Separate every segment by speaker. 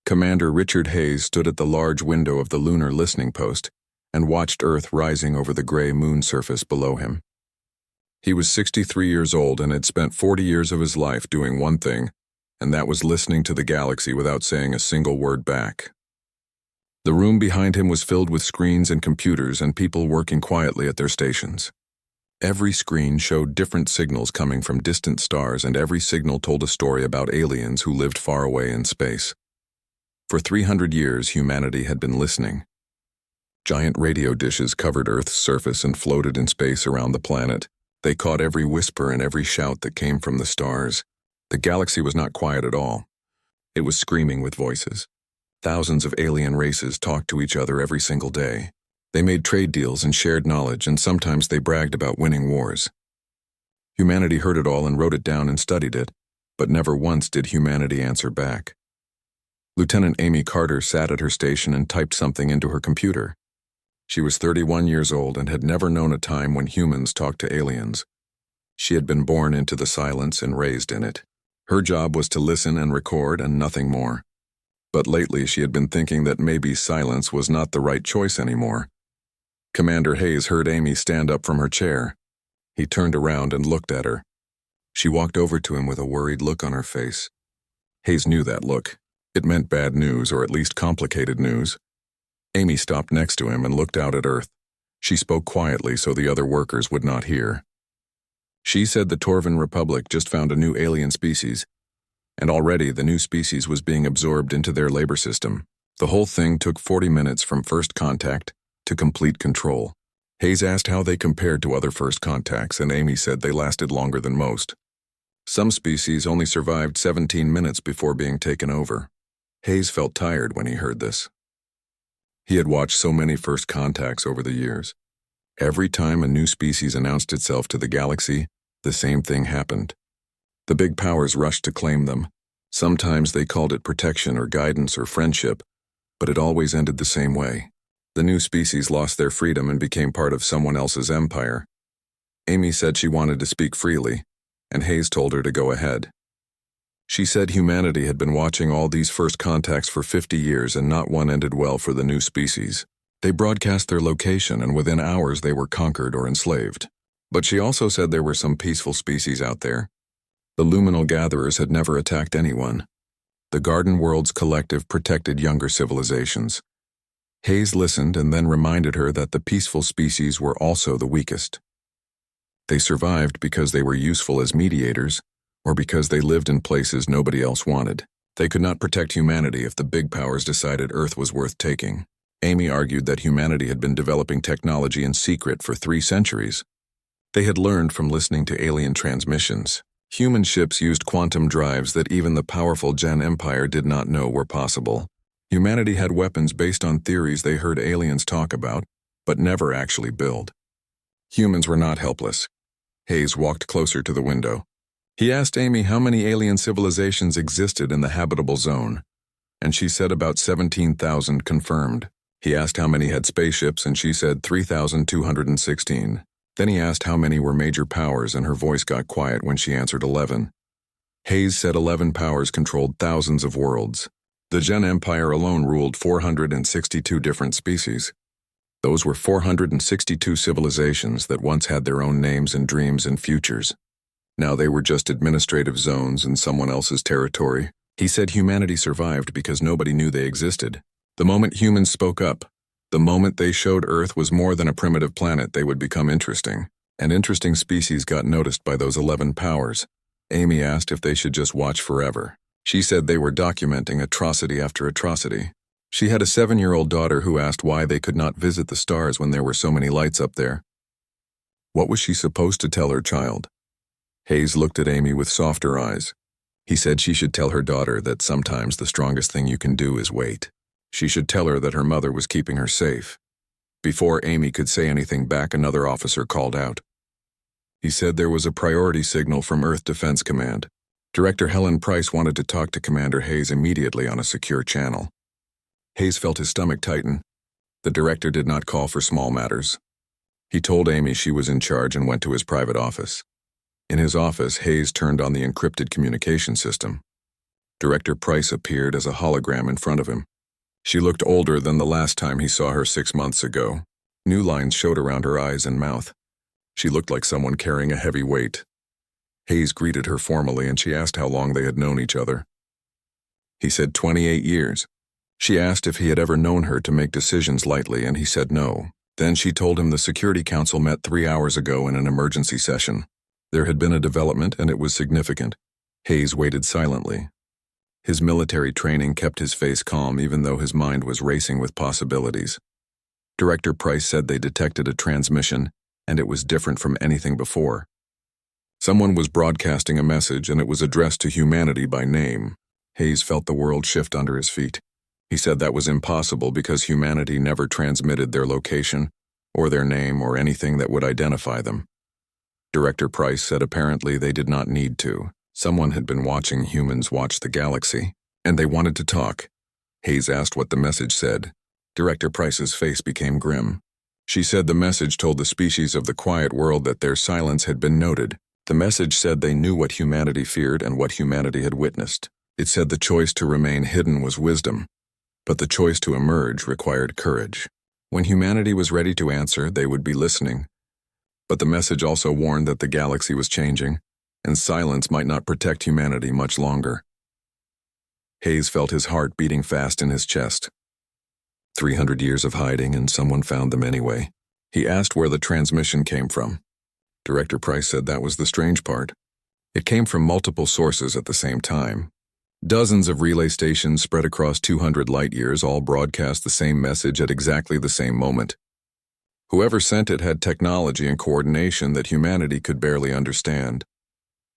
Speaker 1: Commander Richard Hayes stood at the large window of the lunar listening post and watched Earth rising over the gray moon surface below him. He was 63 years old and had spent 40 years of his life doing one thing, and that was listening to the galaxy without saying a single word back. The room behind him was filled with screens and computers and people working quietly at their stations. Every screen showed different signals coming from distant stars, and every signal told a story about aliens who lived far away in space. For 300 years, humanity had been listening. Giant radio dishes covered Earth's surface and floated in space around the planet. They caught every whisper and every shout that came from the stars. The galaxy was not quiet at all. It was screaming with voices. Thousands of alien races talked to each other every single day. They made trade deals and shared knowledge, and sometimes they bragged about winning wars. Humanity heard it all and wrote it down and studied it, but never once did humanity answer back. Lieutenant Amy Carter sat at her station and typed something into her computer. She was 31 years old and had never known a time when humans talked to aliens. She had been born into the silence and raised in it. Her job was to listen and record and nothing more. But lately she had been thinking that maybe silence was not the right choice anymore. Commander Hayes heard Amy stand up from her chair. He turned around and looked at her. She walked over to him with a worried look on her face. Hayes knew that look. It meant bad news, or at least complicated news. Amy stopped next to him and looked out at Earth. She spoke quietly so the other workers would not hear. She said the Torvan Republic just found a new alien species, and already the new species was being absorbed into their labor system. The whole thing took 40 minutes from first contact to complete control. Hayes asked how they compared to other first contacts, and Amy said they lasted longer than most. Some species only survived 17 minutes before being taken over. Hayes felt tired when he heard this. He had watched so many first contacts over the years. Every time a new species announced itself to the galaxy, the same thing happened. The big powers rushed to claim them. Sometimes they called it protection or guidance or friendship, but it always ended the same way. The new species lost their freedom and became part of someone else's empire. Amy said she wanted to speak freely, and Hayes told her to go ahead. She said humanity had been watching all these first contacts for 50 years and not one ended well for the new species. They broadcast their location and within hours they were conquered or enslaved. But she also said there were some peaceful species out there. The luminal gatherers had never attacked anyone. The Garden World's collective protected younger civilizations. Hayes listened and then reminded her that the peaceful species were also the weakest. They survived because they were useful as mediators, or because they lived in places nobody else wanted. They could not protect humanity if the big powers decided Earth was worth taking. Amy argued that humanity had been developing technology in secret for 3 centuries. They had learned from listening to alien transmissions. Human ships used quantum drives that even the powerful Gen Empire did not know were possible. Humanity had weapons based on theories they heard aliens talk about, but never actually build. Humans were not helpless. Hayes walked closer to the window. He asked Amy how many alien civilizations existed in the habitable zone, and she said about 17,000 confirmed. He asked how many had spaceships, and she said 3,216. Then he asked how many were major powers, and her voice got quiet when she answered 11. Hayes said 11 powers controlled thousands of worlds. The Gen Empire alone ruled 462 different species. Those were 462 civilizations that once had their own names and dreams and futures. Now they were just administrative zones in someone else's territory. He said humanity survived because nobody knew they existed. The moment humans spoke up, the moment they showed Earth was more than a primitive planet, they would become interesting. And interesting species got noticed by those 11 powers. Amy asked if they should just watch forever. She said they were documenting atrocity after atrocity. She had a 7-year-old daughter who asked why they could not visit the stars when there were so many lights up there. What was she supposed to tell her child? Hayes looked at Amy with softer eyes. He said she should tell her daughter that sometimes the strongest thing you can do is wait. She should tell her that her mother was keeping her safe. Before Amy could say anything back, another officer called out. He said there was a priority signal from Earth Defense Command. Director Helen Price wanted to talk to Commander Hayes immediately on a secure channel. Hayes felt his stomach tighten. The director did not call for small matters. He told Amy she was in charge and went to his private office. In his office, Hayes turned on the encrypted communication system. Director Price appeared as a hologram in front of him. She looked older than the last time he saw her 6 months ago. New lines showed around her eyes and mouth. She looked like someone carrying a heavy weight. Hayes greeted her formally and she asked how long they had known each other. He said 28 years. She asked if he had ever known her to make decisions lightly and he said no. Then she told him the Security Council met 3 hours ago in an emergency session. There had been a development and it was significant. Hayes waited silently. His military training kept his face calm even though his mind was racing with possibilities. Director Price said they detected a transmission, and it was different from anything before. Someone was broadcasting a message and it was addressed to humanity by name. Hayes felt the world shift under his feet. He said that was impossible because humanity never transmitted their location, or their name, or anything that would identify them. Director Price said apparently they did not need to. Someone had been watching humans watch the galaxy, and they wanted to talk. Hayes asked what the message said. Director Price's face became grim. She said the message told the species of the quiet world that their silence had been noted. The message said they knew what humanity feared and what humanity had witnessed. It said the choice to remain hidden was wisdom, but the choice to emerge required courage. When humanity was ready to answer, they would be listening. But the message also warned that the galaxy was changing, and silence might not protect humanity much longer. Hayes felt his heart beating fast in his chest. 300 years of hiding, and someone found them anyway. He asked where the transmission came from. Director Price said that was the strange part. It came from multiple sources at the same time. Dozens of relay stations spread across 200 light-years all broadcast the same message at exactly the same moment. Whoever sent it had technology and coordination that humanity could barely understand.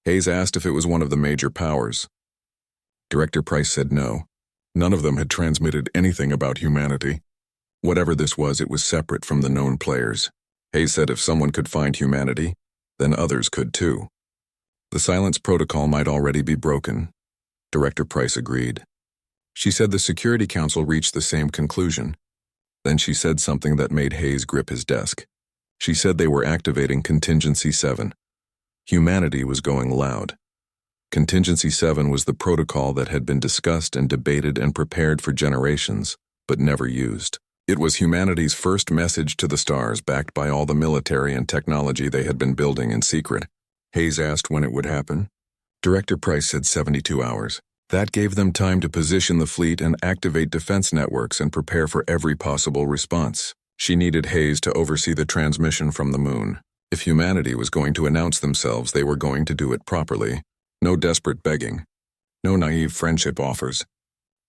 Speaker 1: Hayes asked if it was one of the major powers. Director Price said no. None of them had transmitted anything about humanity. Whatever this was, it was separate from the known players. Hayes said if someone could find humanity, then others could too. The silence protocol might already be broken. Director Price agreed. She said the Security Council reached the same conclusion. Then she said something that made Hayes grip his desk. She said they were activating Contingency 7. Humanity was going loud. Contingency 7 was the protocol that had been discussed and debated and prepared for generations, but never used. It was humanity's first message to the stars, backed by all the military and technology they had been building in secret. Hayes asked when it would happen. Director Price said 72 hours. That gave them time to position the fleet and activate defense networks and prepare for every possible response. She needed Hayes to oversee the transmission from the moon. If humanity was going to announce themselves, they were going to do it properly. No desperate begging. No naive friendship offers.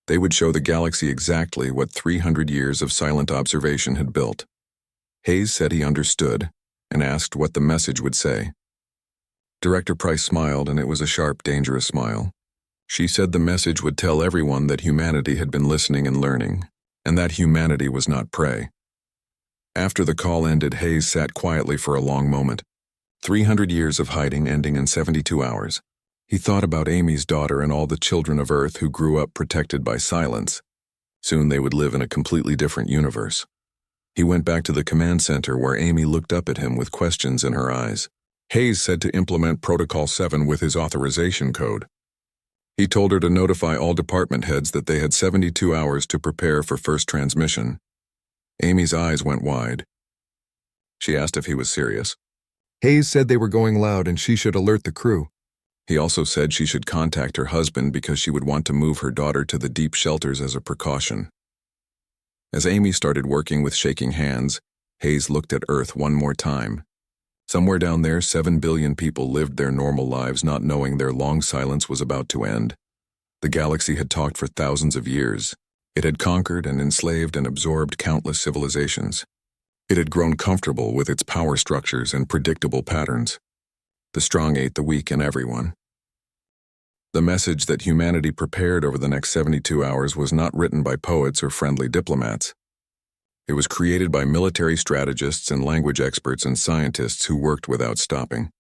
Speaker 1: They would show the galaxy exactly what 300 years of silent observation had built. Hayes said he understood and asked what the message would say. Director Price smiled, and it was a sharp, dangerous smile. She said the message would tell everyone that humanity had been listening and learning, and that humanity was not prey. After the call ended, Hayes sat quietly for a long moment. 300 years of hiding ending in 72 hours. He thought about Amy's daughter and all the children of Earth who grew up protected by silence. Soon they would live in a completely different universe. He went back to the command center where Amy looked up at him with questions in her eyes. Hayes said to implement Protocol 7 with his authorization code. He told her to notify all department heads that they had 72 hours to prepare for first transmission. Amy's eyes went wide. She asked if he was serious. Hayes said they were going loud and she should alert the crew. He also said she should contact her husband because she would want to move her daughter to the deep shelters as a precaution. As Amy started working with shaking hands, Hayes looked at Earth one more time. Somewhere down there, 7 billion people lived their normal lives not knowing their long silence was about to end. The galaxy had talked for thousands of years. It had conquered and enslaved and absorbed countless civilizations. It had grown comfortable with its power structures and predictable patterns. The strong ate the weak and everyone. The message that humanity prepared over the next 72 hours was not written by poets or friendly diplomats. It was created by military strategists and language experts and scientists who worked without stopping.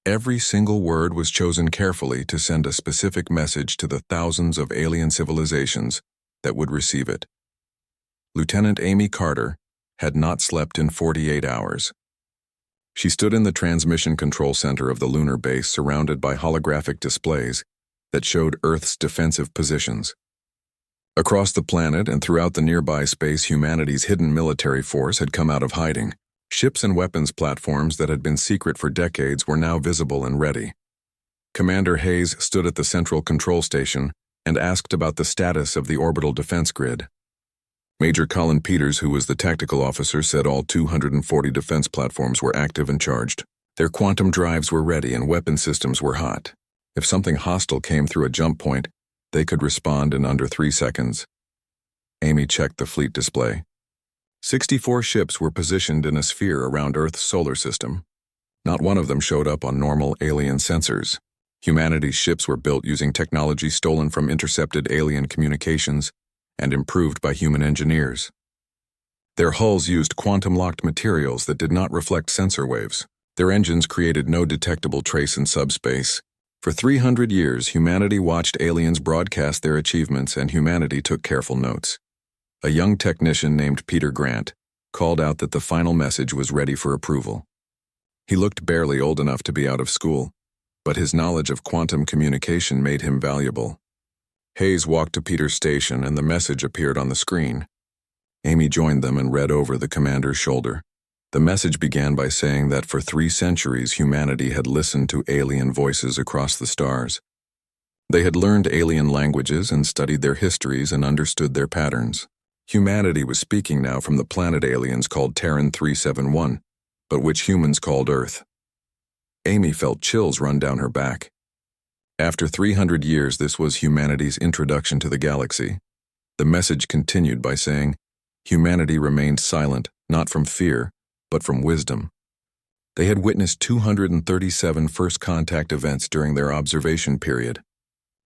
Speaker 1: Every single word was chosen carefully to send a specific message to the thousands of alien civilizations that would receive it. Lieutenant Amy Carter had not slept in 48 hours. She stood in the transmission control center of the lunar base surrounded by holographic displays that showed Earth's defensive positions. Across the planet and throughout the nearby space, humanity's hidden military force had come out of hiding. Ships and weapons platforms that had been secret for decades were now visible and ready. Commander Hayes stood at the central control station and asked about the status of the orbital defense grid. Major Colin Peters, who was the tactical officer, said all 240 defense platforms were active and charged. Their quantum drives were ready and weapon systems were hot. If something hostile came through a jump point, they could respond in under 3 seconds. Amy checked the fleet display. 64 ships were positioned in a sphere around Earth's solar system. Not one of them showed up on normal alien sensors. Humanity's ships were built using technology stolen from intercepted alien communications and improved by human engineers. Their hulls used quantum-locked materials that did not reflect sensor waves. Their engines created no detectable trace in subspace. For 300 years, humanity watched aliens broadcast their achievements, and humanity took careful notes. A young technician named Peter Grant called out that the final message was ready for approval. He looked barely old enough to be out of school, but his knowledge of quantum communication made him valuable. Hayes walked to Peter's station, and the message appeared on the screen. Amy joined them and read over the commander's shoulder. The message began by saying that for 3 centuries humanity had listened to alien voices across the stars. They had learned alien languages and studied their histories and understood their patterns. Humanity was speaking now from the planet aliens called Terran 371, but which humans called Earth. Amy felt chills run down her back. After 300 years, this was humanity's introduction to the galaxy. The message continued by saying, humanity remained silent, not from fear, but from wisdom. They had witnessed 237 first contact events during their observation period.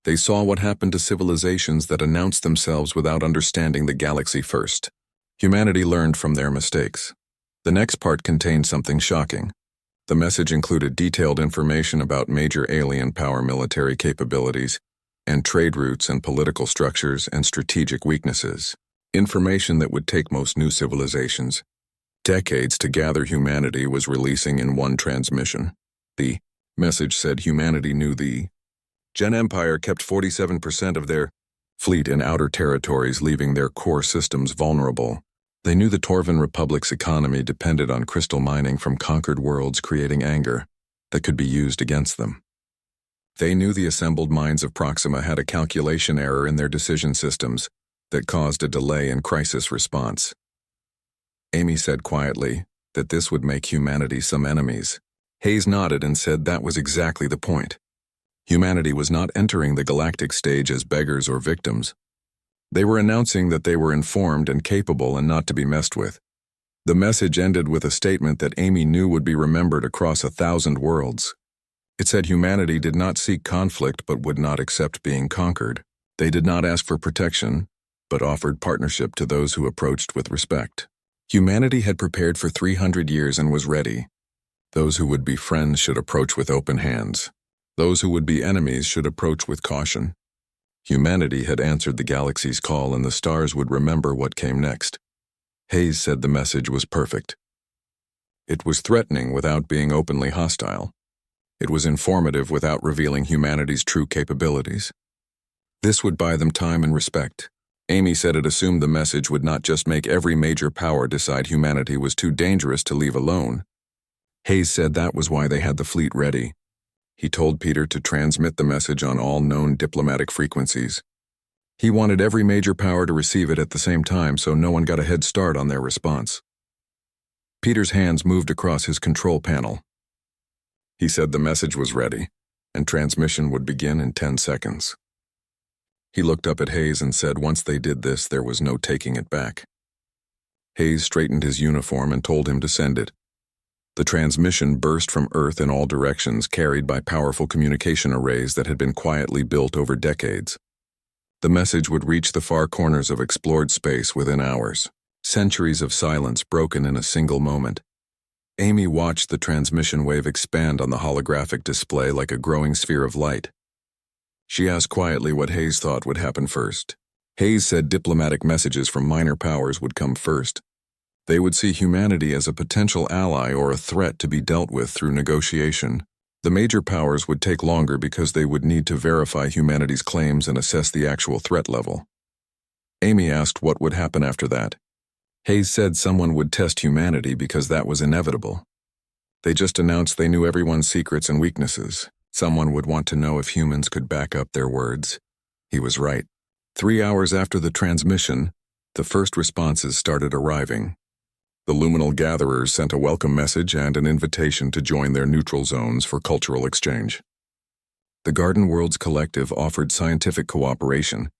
Speaker 1: They saw what happened to civilizations that announced themselves without understanding the galaxy first. Humanity learned from their mistakes. The next part contained something shocking. The message included detailed information about major alien power military capabilities and trade routes and political structures and strategic weaknesses. Information that would take most new civilizations decades to gather. Humanity was releasing in one transmission. The message said humanity knew the Gen Empire kept 47% of their fleet in outer territories, leaving their core systems vulnerable. They knew the Torvan Republic's economy depended on crystal mining from conquered worlds, creating anger that could be used against them. They knew the assembled minds of Proxima had a calculation error in their decision systems that caused a delay in crisis response. Amy said quietly that this would make humanity some enemies. Hayes nodded and said that was exactly the point. Humanity was not entering the galactic stage as beggars or victims. They were announcing that they were informed and capable and not to be messed with. The message ended with a statement that Amy knew would be remembered across 1,000 worlds. It said humanity did not seek conflict but would not accept being conquered. They did not ask for protection, but offered partnership to those who approached with respect. Humanity had prepared for 300 years and was ready. Those who would be friends should approach with open hands. Those who would be enemies should approach with caution. Humanity had answered the galaxy's call, and the stars would remember what came next. Hayes said the message was perfect. It was threatening without being openly hostile. It was informative without revealing humanity's true capabilities. This would buy them time and respect. Amy said it assumed the message would not just make every major power decide humanity was too dangerous to leave alone. Hayes said that was why they had the fleet ready. He told Peter to transmit the message on all known diplomatic frequencies. He wanted every major power to receive it at the same time so no one got a head start on their response. Peter's hands moved across his control panel. He said the message was ready, and transmission would begin in 10 seconds. He looked up at Hayes and said once they did this, there was no taking it back. Hayes straightened his uniform and told him to send it. The transmission burst from Earth in all directions, carried by powerful communication arrays that had been quietly built over decades. The message would reach the far corners of explored space within hours. Centuries of silence broken in a single moment. Amy watched the transmission wave expand on the holographic display like a growing sphere of light. She asked quietly what Hayes thought would happen first. Hayes said diplomatic messages from minor powers would come first. They would see humanity as a potential ally or a threat to be dealt with through negotiation. The major powers would take longer because they would need to verify humanity's claims and assess the actual threat level. Amy asked what would happen after that. Hayes said someone would test humanity because that was inevitable. They just announced they knew everyone's secrets and weaknesses. Someone would want to know if humans could back up their words. He was right. 3 hours after the transmission, the first responses started arriving. The luminal gatherers sent a welcome message and an invitation to join their neutral zones for cultural exchange. The Garden Worlds Collective offered scientific cooperation.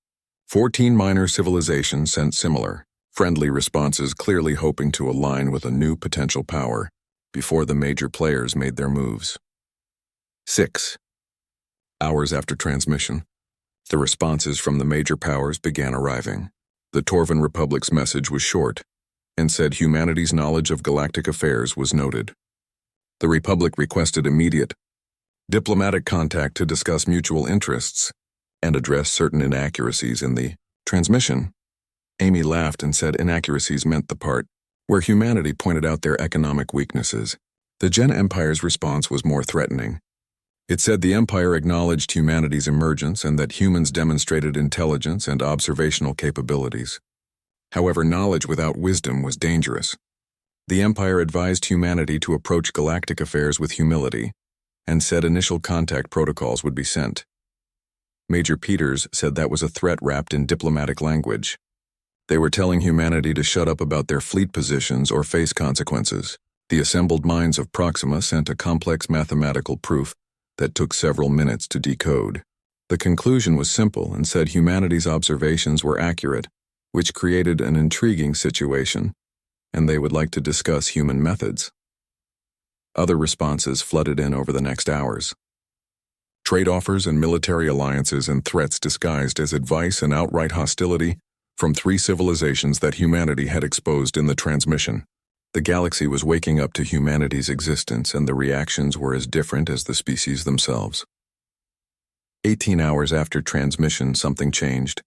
Speaker 1: 14 minor civilizations sent similar, friendly responses, clearly hoping to align with a new potential power before the major players made their moves. 6 hours after transmission, the responses from the major powers began arriving. The Torvan Republic's message was short and said humanity's knowledge of galactic affairs was noted. The Republic requested immediate diplomatic contact to discuss mutual interests and address certain inaccuracies in the transmission. Amy laughed and said inaccuracies meant the part where humanity pointed out their economic weaknesses. The Gen Empire's response was more threatening. It said the Empire acknowledged humanity's emergence and that humans demonstrated intelligence and observational capabilities. However, knowledge without wisdom was dangerous. The Empire advised humanity to approach galactic affairs with humility and said initial contact protocols would be sent. Major Peters said that was a threat wrapped in diplomatic language. They were telling humanity to shut up about their fleet positions or face consequences. The assembled minds of Proxima sent a complex mathematical proof that took several minutes to decode. The conclusion was simple and said humanity's observations were accurate, which created an intriguing situation, and they would like to discuss human methods. Other responses flooded in over the next hours. Trade offers and military alliances and threats disguised as advice and outright hostility from 3 civilizations that humanity had exposed in the transmission. The galaxy was waking up to humanity's existence, and the reactions were as different as the species themselves. 18 hours after transmission, something changed.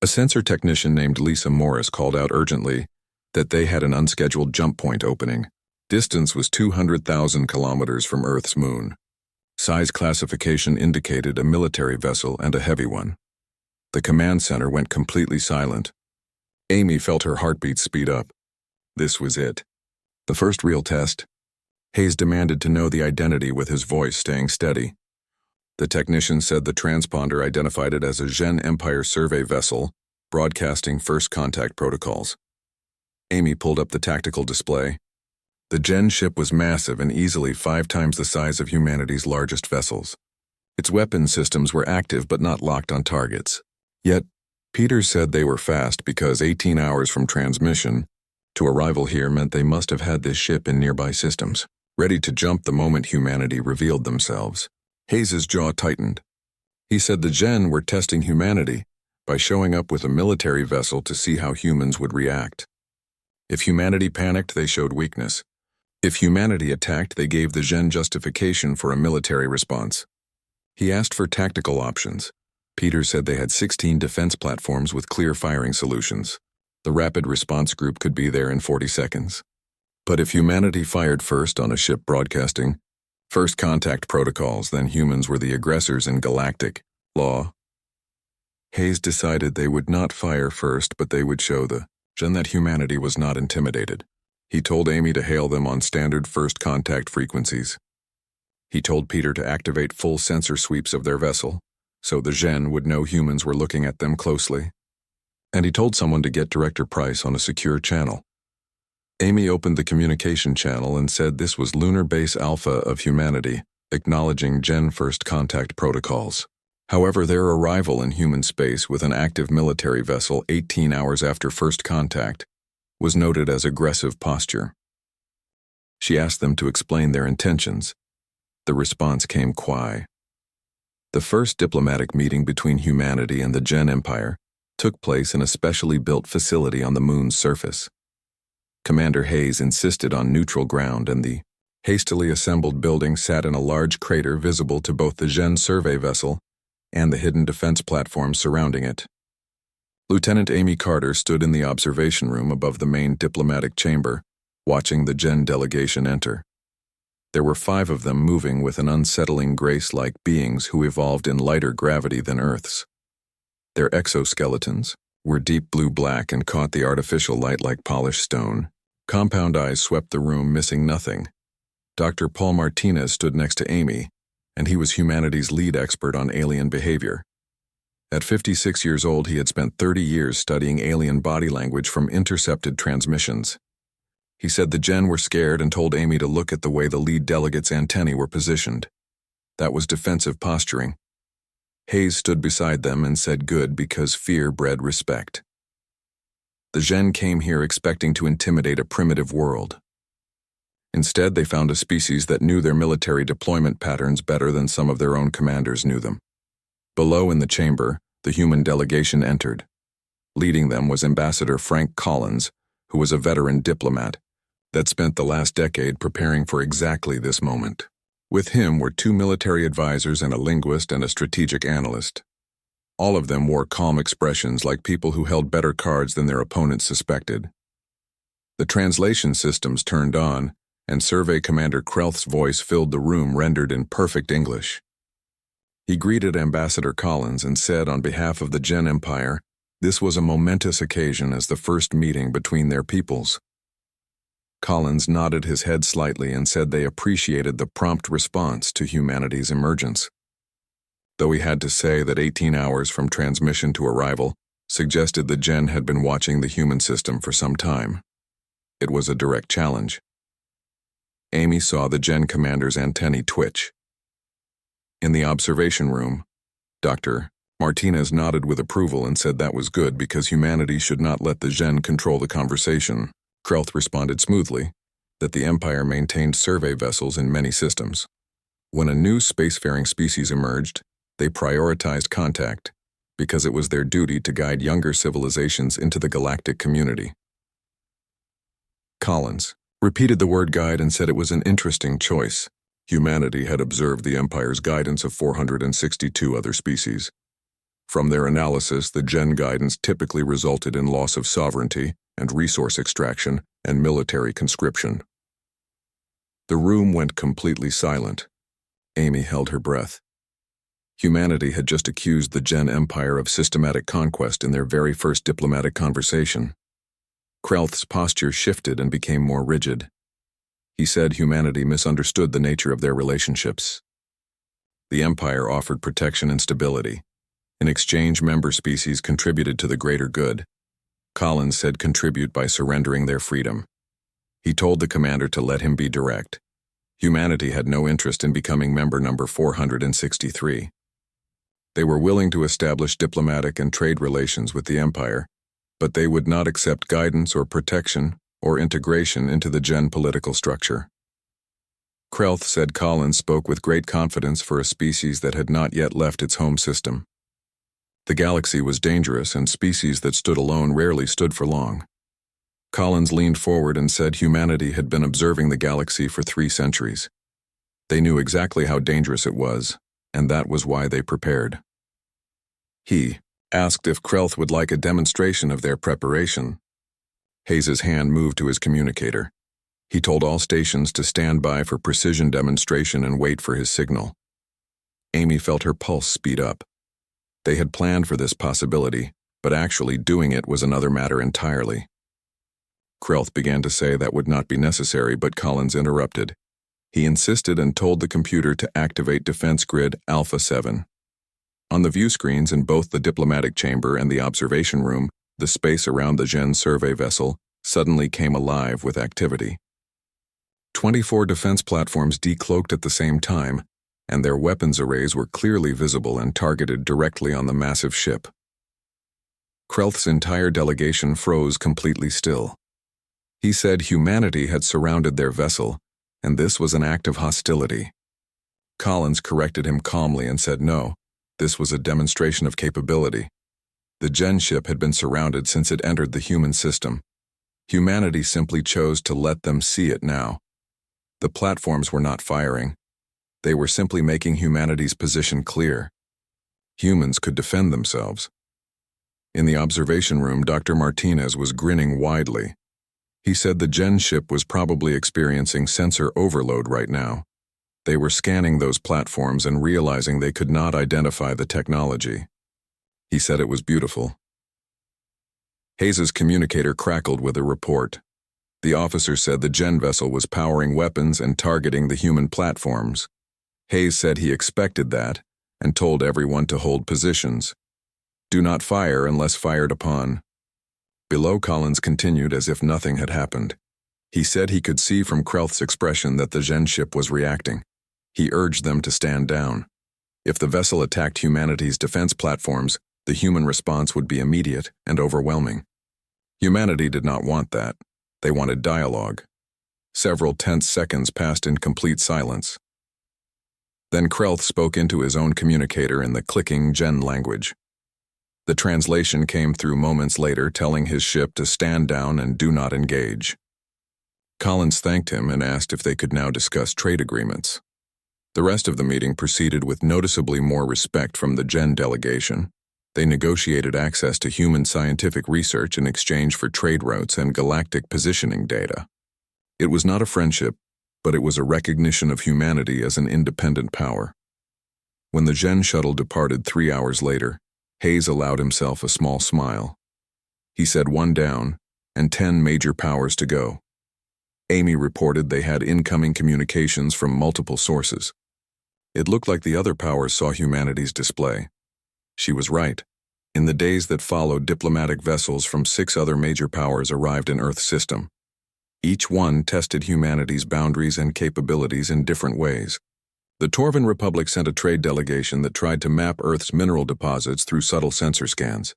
Speaker 1: A sensor technician named Lisa Morris called out urgently that they had an unscheduled jump point opening. Distance was 200,000 kilometers from Earth's moon. Size classification indicated a military vessel and a heavy one. The command center went completely silent. Amy felt her heartbeat speed up. This was it. The first real test. Hayes demanded to know the identity with his voice staying steady. The technician said the transponder identified it as a Gen Empire survey vessel, broadcasting first contact protocols. Amy pulled up the tactical display. The Gen ship was massive and easily 5 times the size of humanity's largest vessels. Its weapon systems were active but not locked on targets. Yet, Peters said they were fast because 18 hours from transmission to arrival here meant they must have had this ship in nearby systems, ready to jump the moment humanity revealed themselves. Hayes's jaw tightened. He said the Gen were testing humanity by showing up with a military vessel to see how humans would react. If humanity panicked, they showed weakness. If humanity attacked, they gave the Gen justification for a military response. He asked for tactical options. Peters said they had 16 defense platforms with clear firing solutions. The rapid response group could be there in 40 seconds. But if humanity fired first on a ship broadcasting first contact protocols, then humans were the aggressors in galactic law. Hayes decided they would not fire first, but they would show the Gen that humanity was not intimidated. He told Amy to hail them on standard first contact frequencies. He told Peter to activate full sensor sweeps of their vessel, so the Gen would know humans were looking at them closely. And he told someone to get Director Price on a secure channel. Amy opened the communication channel and said this was Lunar Base Alpha of humanity, acknowledging Gen first contact protocols. However, their arrival in human space with an active military vessel 18 hours after first contact was noted as aggressive posture. She asked them to explain their intentions. The response came quiet. The first diplomatic meeting between humanity and the Gen Empire took place in a specially built facility on the moon's surface. Commander Hayes insisted on neutral ground, and the hastily assembled building sat in a large crater visible to both the Gen survey vessel and the hidden defense platform surrounding it. Lieutenant Amy Carter stood in the observation room above the main diplomatic chamber, watching the Gen delegation enter. There were 5 of them moving with an unsettling grace like beings who evolved in lighter gravity than Earth's. Their exoskeletons were deep blue-black and caught the artificial light like polished stone. Compound eyes swept the room, missing nothing. Dr. Paul Martinez stood next to Amy, and he was humanity's lead expert on alien behavior. At 56 years old, he had spent 30 years studying alien body language from intercepted transmissions. He said the Gen were scared and told Amy to look at the way the lead delegate's antennae were positioned. That was defensive posturing. Hayes stood beside them and said good because fear bred respect. The Gen came here expecting to intimidate a primitive world. Instead, they found a species that knew their military deployment patterns better than some of their own commanders knew them. Below in the chamber, the human delegation entered. Leading them was Ambassador Frank Collins, who was a veteran diplomat that spent the last decade preparing for exactly this moment. With him were 2 military advisors and a linguist and a strategic analyst. All of them wore calm expressions like people who held better cards than their opponents suspected. The translation systems turned on, and Survey Commander Krelth's voice filled the room, rendered in perfect English. He greeted Ambassador Collins and said on behalf of the Gen Empire, this was a momentous occasion as the first meeting between their peoples. Collins nodded his head slightly and said they appreciated the prompt response to humanity's emergence. Though he had to say that 18 hours from transmission to arrival suggested the Gen had been watching the human system for some time. It was a direct challenge. Amy saw the Gen commander's antennae twitch. In the observation room, Dr. Martinez nodded with approval and said that was good because humanity should not let the Gen control the conversation. Krelth responded smoothly that the Empire maintained survey vessels in many systems. When a new spacefaring species emerged, they prioritized contact because it was their duty to guide younger civilizations into the galactic community. Collins repeated the word guide and said it was an interesting choice. Humanity had observed the Empire's guidance of 462 other species. From their analysis, the Gen guidance typically resulted in loss of sovereignty and resource extraction and military conscription. The room went completely silent. Amy held her breath. Humanity had just accused the Gen Empire of systematic conquest in their very first diplomatic conversation. Krelth's posture shifted and became more rigid. He said humanity misunderstood the nature of their relationships. The Empire offered protection and stability. In exchange, member species contributed to the greater good. Collins said contribute by surrendering their freedom. He told the commander to let him be direct. Humanity had no interest in becoming member number 463. They were willing to establish diplomatic and trade relations with the Empire, but they would not accept guidance or protection or integration into the Gen political structure. Krelth said Collins spoke with great confidence for a species that had not yet left its home system. The galaxy was dangerous, and species that stood alone rarely stood for long. Collins leaned forward and said humanity had been observing the galaxy for 3 centuries. They knew exactly how dangerous it was, and that was why they prepared. He asked if Krelth would like a demonstration of their preparation. Hayes's hand moved to his communicator. He told all stations to stand by for precision demonstration and wait for his signal. Amy felt her pulse speed up. They had planned for this possibility, but actually doing it was another matter entirely. Krelth began to say that would not be necessary, but Collins interrupted. He insisted and told the computer to activate Defense Grid Alpha 7. On the view screens in both the diplomatic chamber and the observation room, the space around the Gen survey vessel suddenly came alive with activity. 24 defense platforms decloaked at the same time, and their weapons arrays were clearly visible and targeted directly on the massive ship. Krelth's entire delegation froze completely still. He said humanity had surrounded their vessel, and this was an act of hostility. Collins corrected him calmly and said no, this was a demonstration of capability. The Gen ship had been surrounded since it entered the human system. Humanity simply chose to let them see it now. The platforms were not firing. They were simply making humanity's position clear. Humans could defend themselves. In the observation room, Dr. Martinez was grinning widely. He said the Gen ship was probably experiencing sensor overload right now. They were scanning those platforms and realizing they could not identify the technology. He said it was beautiful. Hayes's communicator crackled with a report. The officer said the Gen vessel was powering weapons and targeting the human platforms. Hayes said he expected that and told everyone to hold positions. Do not fire unless fired upon. Below, Collins continued as if nothing had happened. He said he could see from Krelth's expression that the Gen ship was reacting. He urged them to stand down. If the vessel attacked humanity's defense platforms, the human response would be immediate and overwhelming. Humanity did not want that. They wanted dialogue. Several tense seconds passed in complete silence. Then Krelth spoke into his own communicator in the clicking Gen language. The translation came through moments later, telling his ship to stand down and do not engage. Collins thanked him and asked if they could now discuss trade agreements. The rest of the meeting proceeded with noticeably more respect from the Gen delegation. They negotiated access to human scientific research in exchange for trade routes and galactic positioning data. It was not a friendship, but it was a recognition of humanity as an independent power. When the Gen shuttle departed 3 hours later, Hayes allowed himself a small smile. He said 1 down and 10 major powers to go. Amy reported they had incoming communications from multiple sources. It looked like the other powers saw humanity's display. She was right. In the days that followed, diplomatic vessels from 6 other major powers arrived in Earth's system. Each one tested humanity's boundaries and capabilities in different ways. The Torvan Republic sent a trade delegation that tried to map Earth's mineral deposits through subtle sensor scans.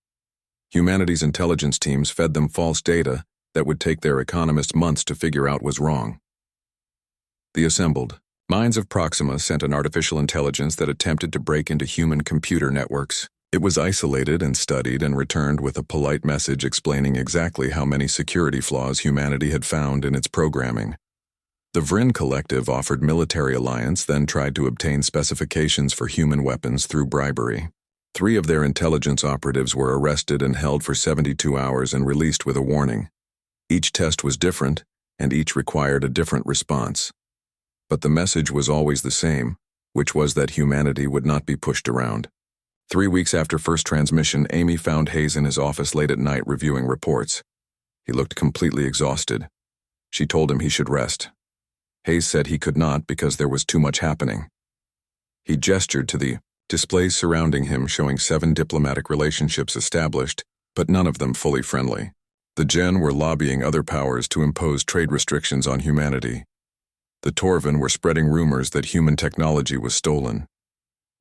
Speaker 1: Humanity's intelligence teams fed them false data that would take their economists months to figure out was wrong. The assembled minds of Proxima sent an artificial intelligence that attempted to break into human computer networks. It was isolated and studied and returned with a polite message explaining exactly how many security flaws humanity had found in its programming. The Vryn Collective offered military alliance, then tried to obtain specifications for human weapons through bribery. 3 of their intelligence operatives were arrested and held for 72 hours and released with a warning. Each test was different, and each required a different response. But the message was always the same, which was that humanity would not be pushed around. 3 weeks after first transmission, Amy found Hayes in his office late at night reviewing reports. He looked completely exhausted. She told him he should rest. Hayes said he could not because there was too much happening. He gestured to the displays surrounding him, showing 7 diplomatic relationships established, but none of them fully friendly. The Gen were lobbying other powers to impose trade restrictions on humanity. The Torvan were spreading rumors that human technology was stolen.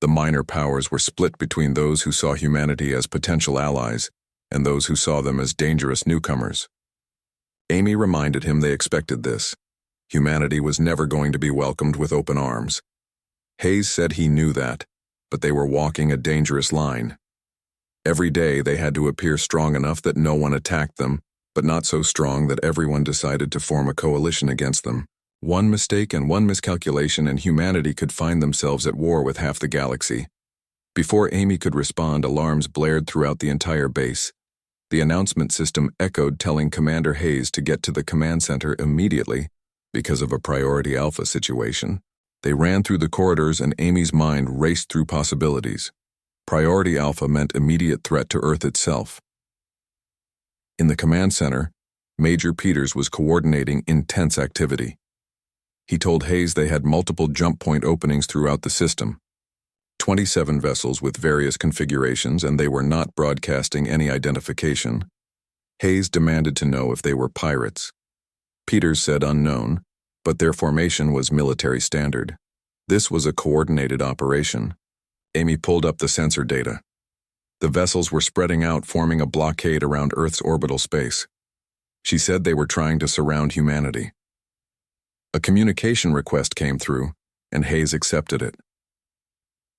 Speaker 1: The minor powers were split between those who saw humanity as potential allies and those who saw them as dangerous newcomers. Amy reminded him they expected this. Humanity was never going to be welcomed with open arms. Hayes said he knew that, but they were walking a dangerous line. Every day they had to appear strong enough that no one attacked them, but not so strong that everyone decided to form a coalition against them. One mistake and one miscalculation and humanity could find themselves at war with half the galaxy. Before Amy could respond, alarms blared throughout the entire base. The announcement system echoed, telling Commander Hayes to get to the command center immediately because of a priority alpha situation. They ran through the corridors and Amy's mind raced through possibilities. Priority alpha meant immediate threat to Earth itself. In the command center, Major Peters was coordinating intense activity. He told Hayes they had multiple jump point openings throughout the system. 27 vessels with various configurations, and they were not broadcasting any identification. Hayes demanded to know if they were pirates. Peters said unknown, but their formation was military standard. This was a coordinated operation. Amy pulled up the sensor data. The vessels were spreading out, forming a blockade around Earth's orbital space. She said they were trying to surround humanity. A communication request came through, and Hayes accepted it.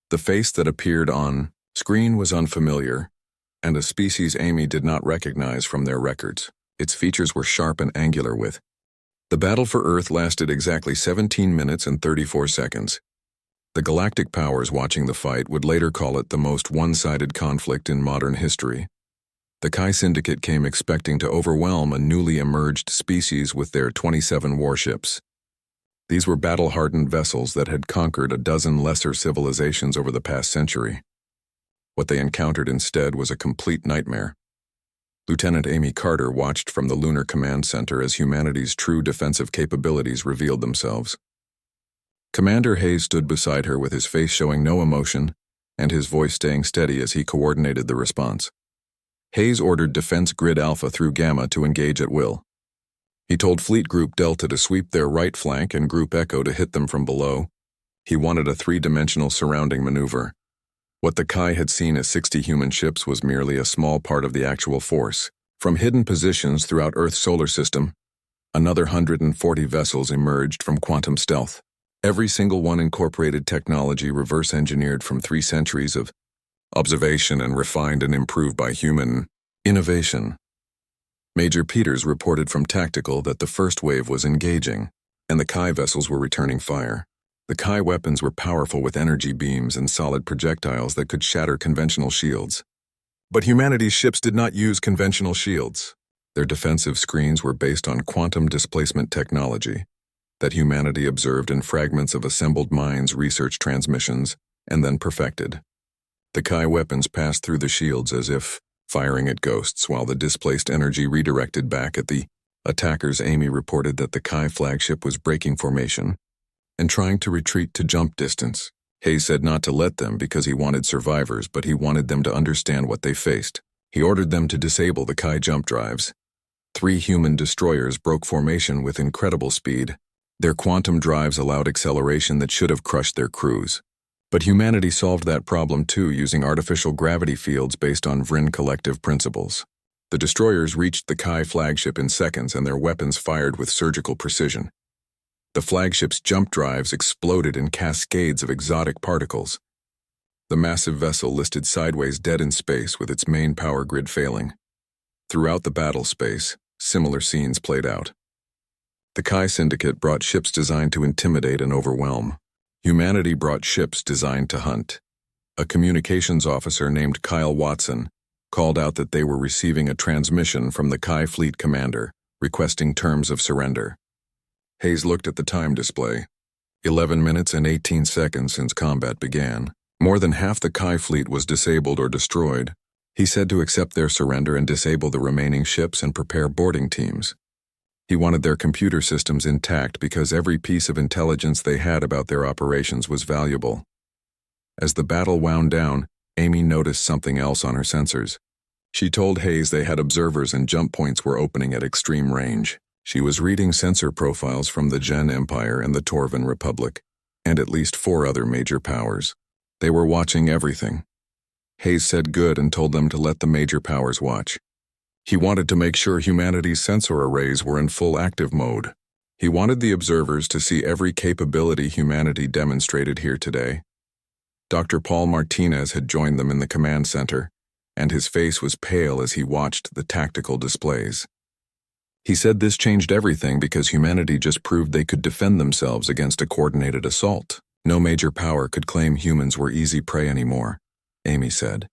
Speaker 1: The face that appeared on screen was unfamiliar, and a species Amy did not recognize from their records. Its features were sharp and angular with. The battle for Earth lasted exactly 17 minutes and 34 seconds. The galactic powers watching the fight would later call it the most one-sided conflict in modern history. The Kai Syndicate came expecting to overwhelm a newly emerged species with their 27 warships. These were battle-hardened vessels that had conquered a dozen lesser civilizations over the past century. What they encountered instead was a complete nightmare. Lieutenant Amy Carter watched from the Lunar Command Center as humanity's true defensive capabilities revealed themselves. Commander Hayes stood beside her with his face showing no emotion and his voice staying steady as he coordinated the response. Hayes ordered Defense Grid Alpha through Gamma to engage at will. He told Fleet Group Delta to sweep their right flank and Group Echo to hit them from below. He wanted a three-dimensional surrounding maneuver. What the Kai had seen as 60 human ships was merely a small part of the actual force. From hidden positions throughout Earth's solar system, another 140 vessels emerged from quantum stealth. Every single one incorporated technology reverse-engineered from 3 centuries of observation and refined and improved by human innovation. Major Peters reported from Tactical that the first wave was engaging, and the Kai vessels were returning fire. The Kai weapons were powerful with energy beams and solid projectiles that could shatter conventional shields. But humanity's ships did not use conventional shields. Their defensive screens were based on quantum displacement technology that humanity observed in fragments of assembled minds' research transmissions and then perfected. The Kai weapons passed through the shields as if firing at ghosts while the displaced energy redirected back at the attackers. Amy reported that the Kai flagship was breaking formation and trying to retreat to jump distance. Hayes said not to let them because he wanted survivors, but he wanted them to understand what they faced. He ordered them to disable the Kai jump drives. 3 human destroyers broke formation with incredible speed. Their quantum drives allowed acceleration that should have crushed their crews. But humanity solved that problem too using artificial gravity fields based on Vrin collective principles. The destroyers reached the Kai flagship in seconds and their weapons fired with surgical precision. The flagship's jump drives exploded in cascades of exotic particles. The massive vessel listed sideways dead in space with its main power grid failing. Throughout the battle space, similar scenes played out. The Kai Syndicate brought ships designed to intimidate and overwhelm. Humanity brought ships designed to hunt. A communications officer named Kyle Watson called out that they were receiving a transmission from the Kai fleet commander, requesting terms of surrender. Hayes looked at the time display. 11 minutes and 18 seconds since combat began. More than half the Kai fleet was disabled or destroyed. He said to accept their surrender and disable the remaining ships and prepare boarding teams. He wanted their computer systems intact because every piece of intelligence they had about their operations was valuable. As the battle wound down, Amy noticed something else on her sensors. She told Hayes they had observers and jump points were opening at extreme range. She was reading sensor profiles from the Gen Empire and the Torvan Republic, and at least 4 other major powers. They were watching everything. Hayes said good and told them to let the major powers watch. He wanted to make sure humanity's sensor arrays were in full active mode. He wanted the observers to see every capability humanity demonstrated here today. Dr. Paul Martinez had joined them in the command center, and his face was pale as he watched the tactical displays. He said this changed everything because humanity just proved they could defend themselves against a coordinated assault. No major power could claim humans were easy prey anymore, Amy said.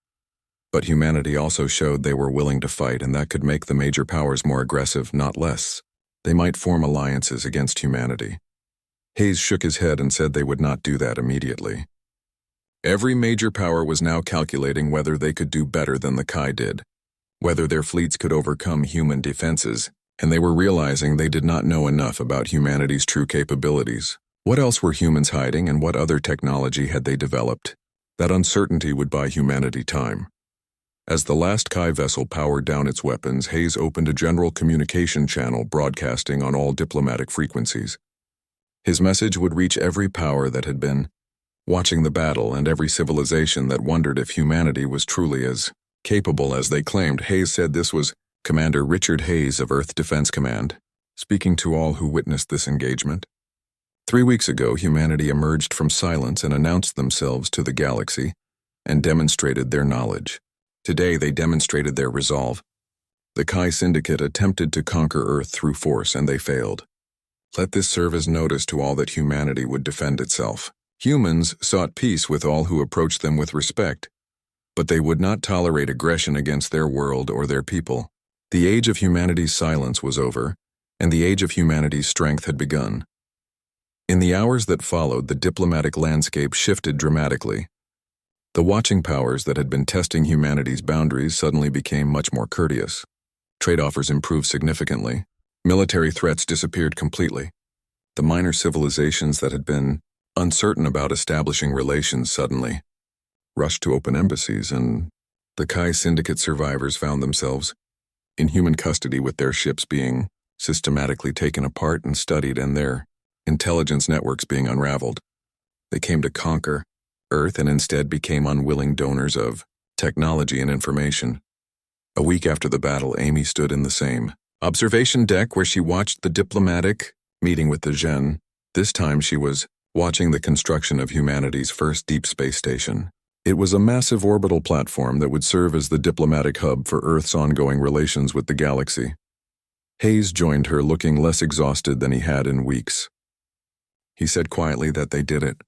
Speaker 1: But humanity also showed they were willing to fight, and that could make the major powers more aggressive, not less. They might form alliances against humanity. Hayes shook his head and said they would not do that immediately. Every major power was now calculating whether they could do better than the Kai did, whether their fleets could overcome human defenses, and they were realizing they did not know enough about humanity's true capabilities. What else were humans hiding, and what other technology had they developed? That uncertainty would buy humanity time. As the last Kai vessel powered down its weapons, Hayes opened a general communication channel broadcasting on all diplomatic frequencies. His message would reach every power that had been watching the battle and every civilization that wondered if humanity was truly as capable as they claimed. Hayes said this was Commander Richard Hayes of Earth Defense Command, speaking to all who witnessed this engagement. 3 weeks ago, humanity emerged from silence and announced themselves to the galaxy and demonstrated their knowledge. Today, they demonstrated their resolve. The Kai Syndicate attempted to conquer Earth through force, and they failed. Let this serve as notice to all that humanity would defend itself. Humans sought peace with all who approached them with respect, But they would not tolerate aggression against their world or their people. The age of humanity's silence was over, and the age of humanity's strength had begun. In the hours that followed, the diplomatic landscape shifted dramatically. The watching powers that had been testing humanity's boundaries suddenly became much more courteous. Trade offers improved significantly. Military threats disappeared completely. The minor civilizations that had been uncertain about establishing relations suddenly rushed to open embassies, and the Kai Syndicate survivors found themselves in human custody, with their ships being systematically taken apart and studied and their intelligence networks being unraveled. They came to conquer Earth and instead became unwilling donors of technology and information. A week after the battle, Amy stood in the same observation deck where she watched the diplomatic meeting with the Gen. This time she was watching the construction of humanity's first deep space station. It was a massive orbital platform that would serve as the diplomatic hub for Earth's ongoing relations with the galaxy. Hayes joined her, looking less exhausted than he had in weeks. He said quietly that they did it.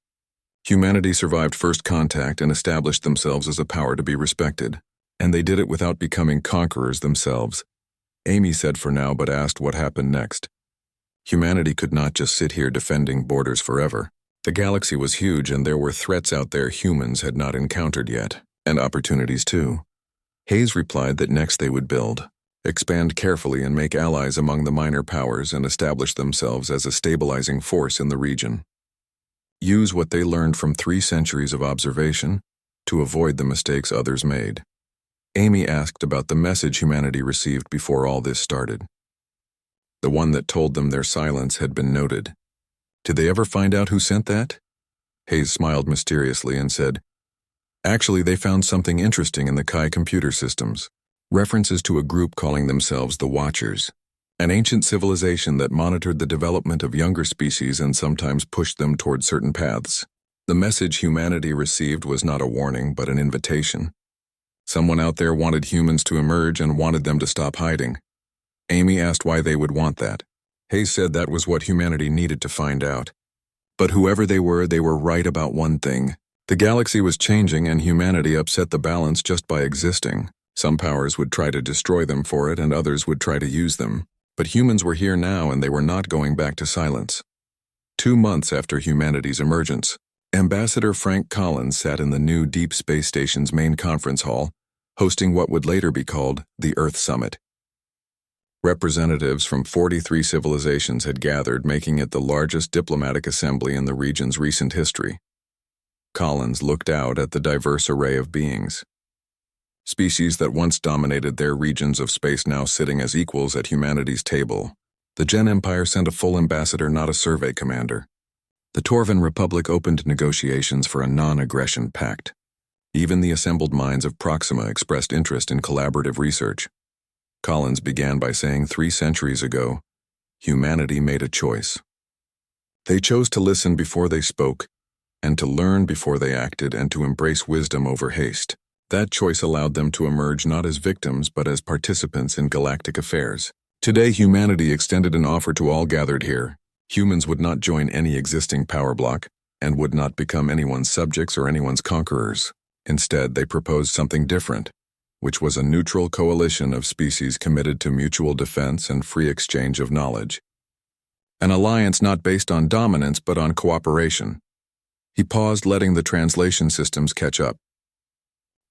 Speaker 1: Humanity survived first contact and established themselves as a power to be respected, and they did it without becoming conquerors themselves. Amy said for now, but asked what happened next. Humanity could not just sit here defending borders forever. The galaxy was huge, and there were threats out there humans had not encountered yet, and opportunities too. Hayes replied that next they would build, expand carefully, and make allies among the minor powers and establish themselves as a stabilizing force in the region. Use what they learned from 3 centuries of observation to avoid the mistakes others made. Amy asked about the message humanity received before all this started. The one that told them their silence had been noted. Did they ever find out who sent that? Hayes smiled mysteriously and said, "Actually, they found something interesting in the Kai computer systems. References to a group calling themselves the Watchers, an ancient civilization that monitored the development of younger species and sometimes pushed them toward certain paths. The message humanity received was not a warning, but an invitation. Someone out there wanted humans to emerge and wanted them to stop hiding." Amy asked why they would want that. Hayes said that was what humanity needed to find out. But whoever they were right about one thing. The galaxy was changing, and humanity upset the balance just by existing. Some powers would try to destroy them for it, and others would try to use them. But humans were here now, and they were not going back to silence. 2 months after humanity's emergence, Ambassador Frank Collins sat in the new Deep Space Station's main conference hall, hosting what would later be called the Earth Summit. Representatives from 43 civilizations had gathered, making it the largest diplomatic assembly in the region's recent history. Collins looked out at the diverse array of beings. Species that once dominated their regions of space now sitting as equals at humanity's table. The Gen Empire sent a full ambassador, not a survey commander. The Torvan Republic opened negotiations for a non-aggression pact. Even the assembled minds of Proxima expressed interest in collaborative research. Collins began by saying 3 centuries ago, humanity made a choice. They chose to listen before they spoke, and to learn before they acted, and to embrace wisdom over haste. That choice allowed them to emerge not as victims but as participants in galactic affairs. Today, humanity extended an offer to all gathered here. Humans would not join any existing power block, and would not become anyone's subjects or anyone's conquerors. Instead, they proposed something different, which was a neutral coalition of species committed to mutual defense and free exchange of knowledge. An alliance not based on dominance but on cooperation. He paused, letting the translation systems catch up.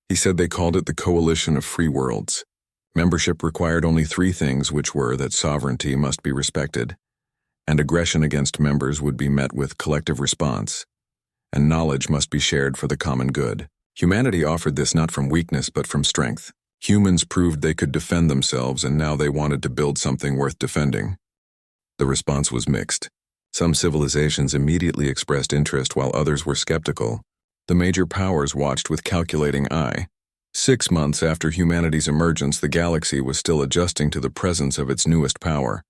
Speaker 1: He said they called it the Coalition of Free Worlds. Membership required only 3 things, which were that sovereignty must be respected, and aggression against members would be met with collective response, and knowledge must be shared for the common good. Humanity offered this not from weakness but from strength. Humans proved they could defend themselves, and now they wanted to build something worth defending. The response was mixed. Some civilizations immediately expressed interest while others were skeptical. The major powers watched with calculating eye. 6 months after humanity's emergence, the galaxy was still adjusting to the presence of its newest power.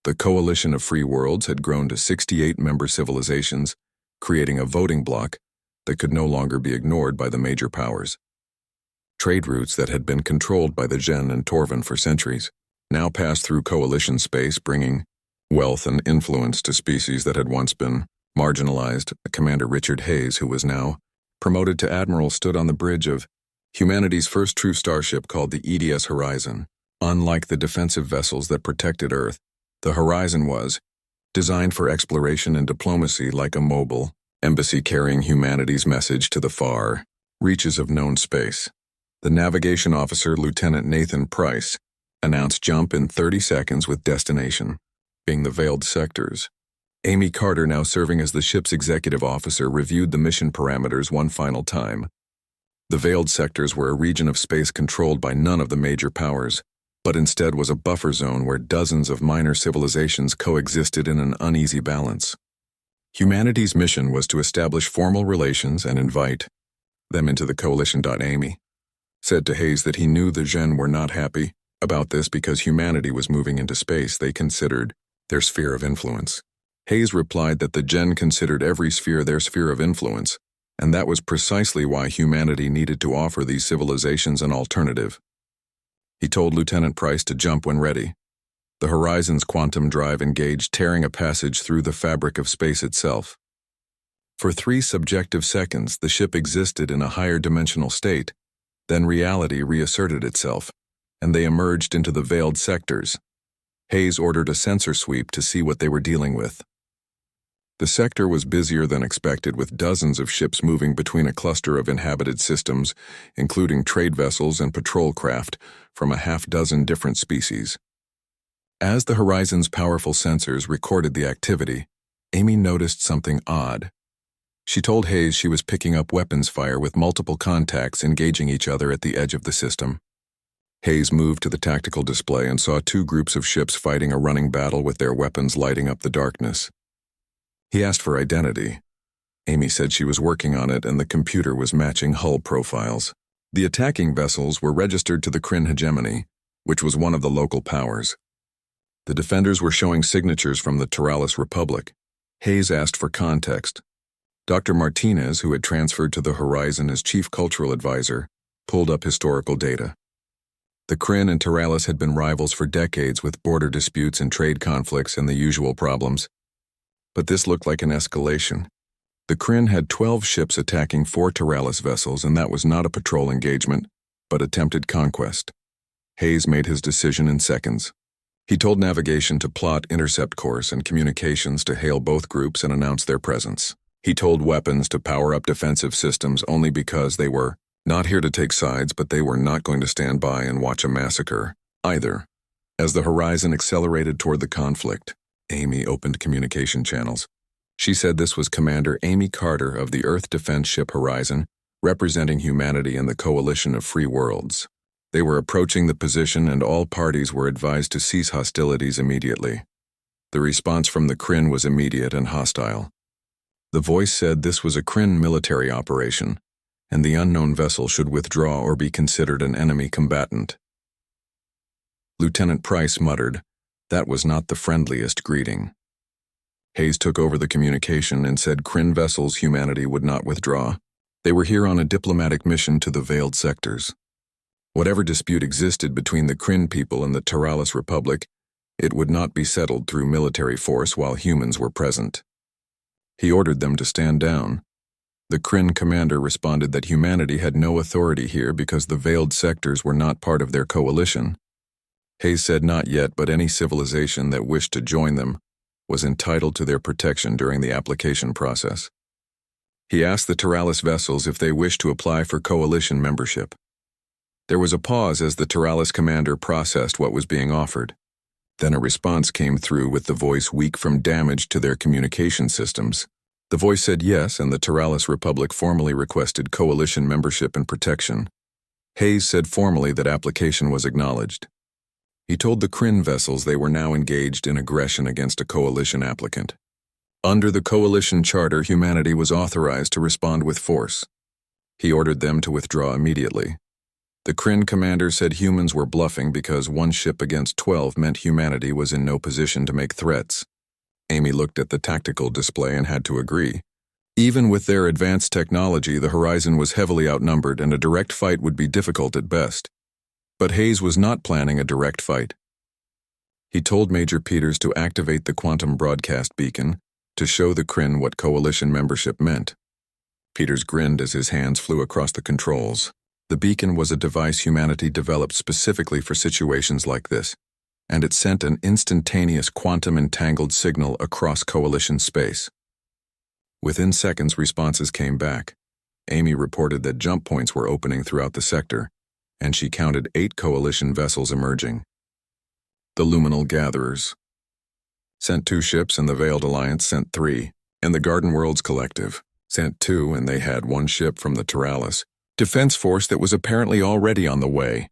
Speaker 1: The Coalition of Free Worlds had grown to 68 member civilizations, creating a voting bloc that could no longer be ignored by the major powers. Trade routes that had been controlled by the Gen and Torvan for centuries now passed through coalition space, bringing wealth and influence to species that had once been marginalized. Commander Richard Hayes, who was now promoted to admiral, stood on the bridge of humanity's first true starship called the EDS Horizon. Unlike the defensive vessels that protected Earth, the Horizon was designed for exploration and diplomacy like a mobile embassy carrying humanity's message to the far reaches of known space. The navigation officer, Lieutenant Nathan Price, announced jump in 30 seconds with destination being the veiled sectors. Amy Carter, now serving as the ship's executive officer, reviewed the mission parameters one final time. The veiled sectors were a region of space controlled by none of the major powers, but instead was a buffer zone where dozens of minor civilizations coexisted in an uneasy balance. Humanity's mission was to establish formal relations and invite them into the coalition. Amy said to Hayes that he knew the Gen were not happy about this because humanity was moving into space they considered their sphere of influence. Hayes replied that the Gen considered every sphere their sphere of influence, and that was precisely why humanity needed to offer these civilizations an alternative. He told Lieutenant Price to jump when ready. The Horizon's quantum drive engaged, tearing a passage through the fabric of space itself. For 3 subjective seconds, the ship existed in a higher dimensional state. Then reality reasserted itself, and they emerged into the veiled sectors. Hayes ordered a sensor sweep to see what they were dealing with. The sector was busier than expected, with dozens of ships moving between a cluster of inhabited systems, including trade vessels and patrol craft from a half-dozen different species. As the Horizon's powerful sensors recorded the activity, Amy noticed something odd. She told Hayes she was picking up weapons fire with multiple contacts engaging each other at the edge of the system. Hayes moved to the tactical display and saw 2 groups of ships fighting a running battle with their weapons lighting up the darkness. He asked for identity. Amy said she was working on it and the computer was matching hull profiles. The attacking vessels were registered to the Kryn hegemony, which was one of the local powers. The defenders were showing signatures from the Taralis Republic. Hayes asked for context. Dr. Martinez, who had transferred to the Horizon as chief cultural advisor, pulled up historical data. The Kryn and Taralis had been rivals for decades, with border disputes and trade conflicts and the usual problems. But this looked like an escalation. The Kryn had 12 ships attacking 4 Taralis vessels, and that was not a patrol engagement, but attempted conquest. Hayes made his decision in seconds. He told navigation to plot intercept course and communications to hail both groups and announce their presence. He told weapons to power up defensive systems only because they were not here to take sides, but they were not going to stand by and watch a massacre either. As the Horizon accelerated toward the conflict, Amy opened communication channels. She said this was Commander Amy Carter of the Earth Defense Ship Horizon, representing humanity in the Coalition of Free Worlds. They were approaching the position and all parties were advised to cease hostilities immediately. The response from the Kryn was immediate and hostile. The voice said this was a Kryn military operation, and the unknown vessel should withdraw or be considered an enemy combatant. Lieutenant Price muttered, "That was not the friendliest greeting." Hayes took over the communication and said Kryn vessels humanity would not withdraw. They were here on a diplomatic mission to the veiled sectors. Whatever dispute existed between the Kryn people and the Taralis Republic, it would not be settled through military force while humans were present. He ordered them to stand down. The Kryn commander responded that humanity had no authority here because the veiled sectors were not part of their coalition. Hayes said not yet, but any civilization that wished to join them was entitled to their protection during the application process. He asked the Taralis vessels if they wished to apply for coalition membership. There was a pause as the Taralis commander processed what was being offered. Then a response came through with the voice weak from damage to their communication systems. The voice said yes, and the Taralis Republic formally requested coalition membership and protection. Hayes said formally that application was acknowledged. He told the Kryn vessels they were now engaged in aggression against a coalition applicant. Under the coalition charter, humanity was authorized to respond with force. He ordered them to withdraw immediately. The Kryn commander said humans were bluffing because 1 ship against 12 meant humanity was in no position to make threats. Amy looked at the tactical display and had to agree. Even with their advanced technology, the Horizon was heavily outnumbered and a direct fight would be difficult at best. But Hayes was not planning a direct fight. He told Major Peters to activate the quantum broadcast beacon to show the Kryn what coalition membership meant. Peters grinned as his hands flew across the controls. The beacon was a device humanity developed specifically for situations like this, and it sent an instantaneous quantum-entangled signal across Coalition space. Within seconds, responses came back. Amy reported that jump points were opening throughout the sector, and she counted 8 Coalition vessels emerging. The Luminal Gatherers sent 2 ships, and the Veiled Alliance sent 3, and the Garden Worlds Collective sent 2, and they had 1 ship from the Teralis defense force that was apparently already on the way.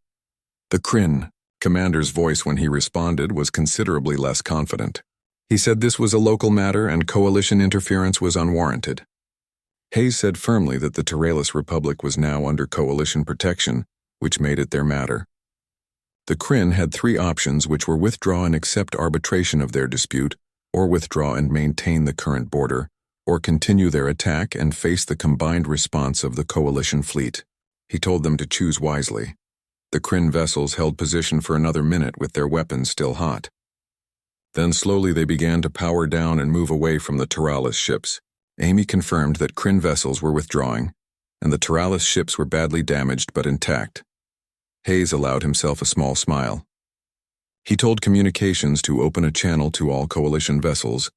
Speaker 1: The Kryn commander's voice when he responded was considerably less confident. He said this was a local matter and Coalition interference was unwarranted. Hayes said firmly that the Teralis Republic was now under Coalition protection, which made it their matter. The Kryn had 3 options, which were withdraw and accept arbitration of their dispute, or withdraw and maintain the current border, or continue their attack and face the combined response of the Coalition fleet. He told them to choose wisely. The Kryn vessels held position for another minute with their weapons still hot. Then slowly they began to power down and move away from the Teralis ships. Amy confirmed that Kryn vessels were withdrawing, and the Teralis ships were badly damaged but intact. Hayes allowed himself a small smile. He told communications to open a channel to all Coalition vessels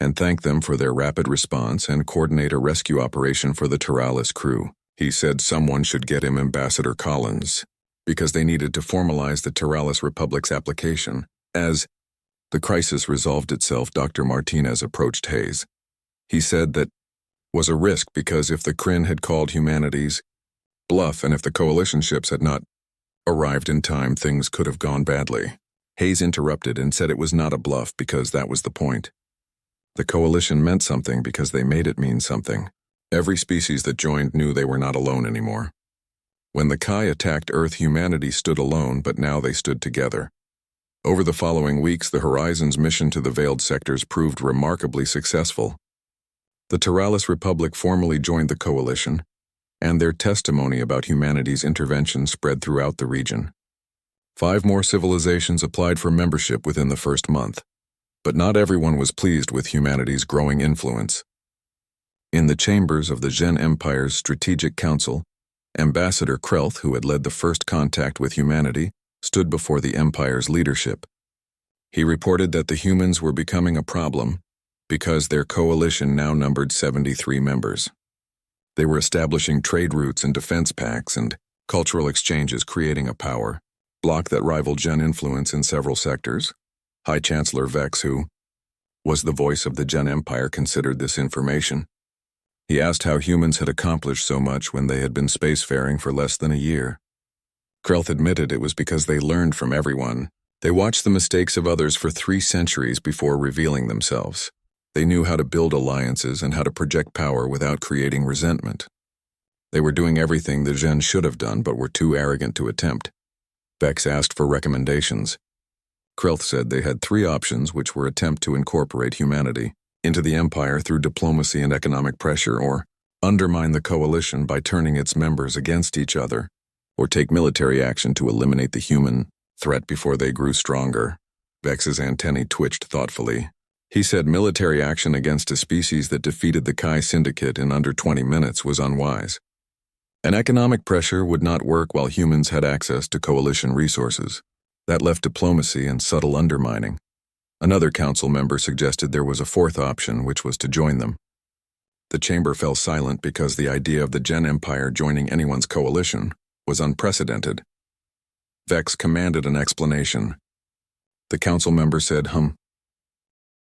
Speaker 1: and thank them for their rapid response and coordinate a rescue operation for the Teralis crew. He said someone should get him Ambassador Collins, because they needed to formalize the Teralis Republic's application. As the crisis resolved itself, Dr. Martinez approached Hayes. He said that was a risk because if the Kryn had called humanity's bluff and if the Coalition ships had not arrived in time, things could have gone badly. Hayes interrupted and said it was not a bluff because that was the point. The Coalition meant something because they made it mean something. Every species that joined knew they were not alone anymore. When the Kai attacked Earth, humanity stood alone, but now they stood together. Over the following weeks, the Horizon's mission to the Veiled Sectors proved remarkably successful. The Teralis Republic formally joined the Coalition, and their testimony about humanity's intervention spread throughout the region. 5 more civilizations applied for membership within the first month, but not everyone was pleased with humanity's growing influence. In the chambers of the Gen Empire's Strategic Council, Ambassador Krelth, who had led the first contact with humanity, stood before the Empire's leadership. He reported that the humans were becoming a problem because their coalition now numbered 73 members. They were establishing trade routes and defense pacts and cultural exchanges, creating a power bloc that rivaled Gen influence in several sectors. High Chancellor Vex, who was the voice of the Gen Empire, considered this information. He asked how humans had accomplished so much when they had been spacefaring for less than a year. Krelth admitted it was because they learned from everyone. They watched the mistakes of others for 3 centuries before revealing themselves. They knew how to build alliances and how to project power without creating resentment. They were doing everything the Gen should have done but were too arrogant to attempt. Vex asked for recommendations. Krelth said they had 3 options, which were attempt to incorporate humanity into the Empire through diplomacy and economic pressure, or undermine the Coalition by turning its members against each other, or take military action to eliminate the human threat before they grew stronger. Vex's antennae twitched thoughtfully. He said military action against a species that defeated the Kai Syndicate in under 20 minutes was unwise. And economic pressure would not work while humans had access to Coalition resources. That left diplomacy and subtle undermining. Another council member suggested there was a 4th option, which was to join them. The chamber fell silent because the idea of the Gen Empire joining anyone's coalition was unprecedented. Vex commanded an explanation. The council member said,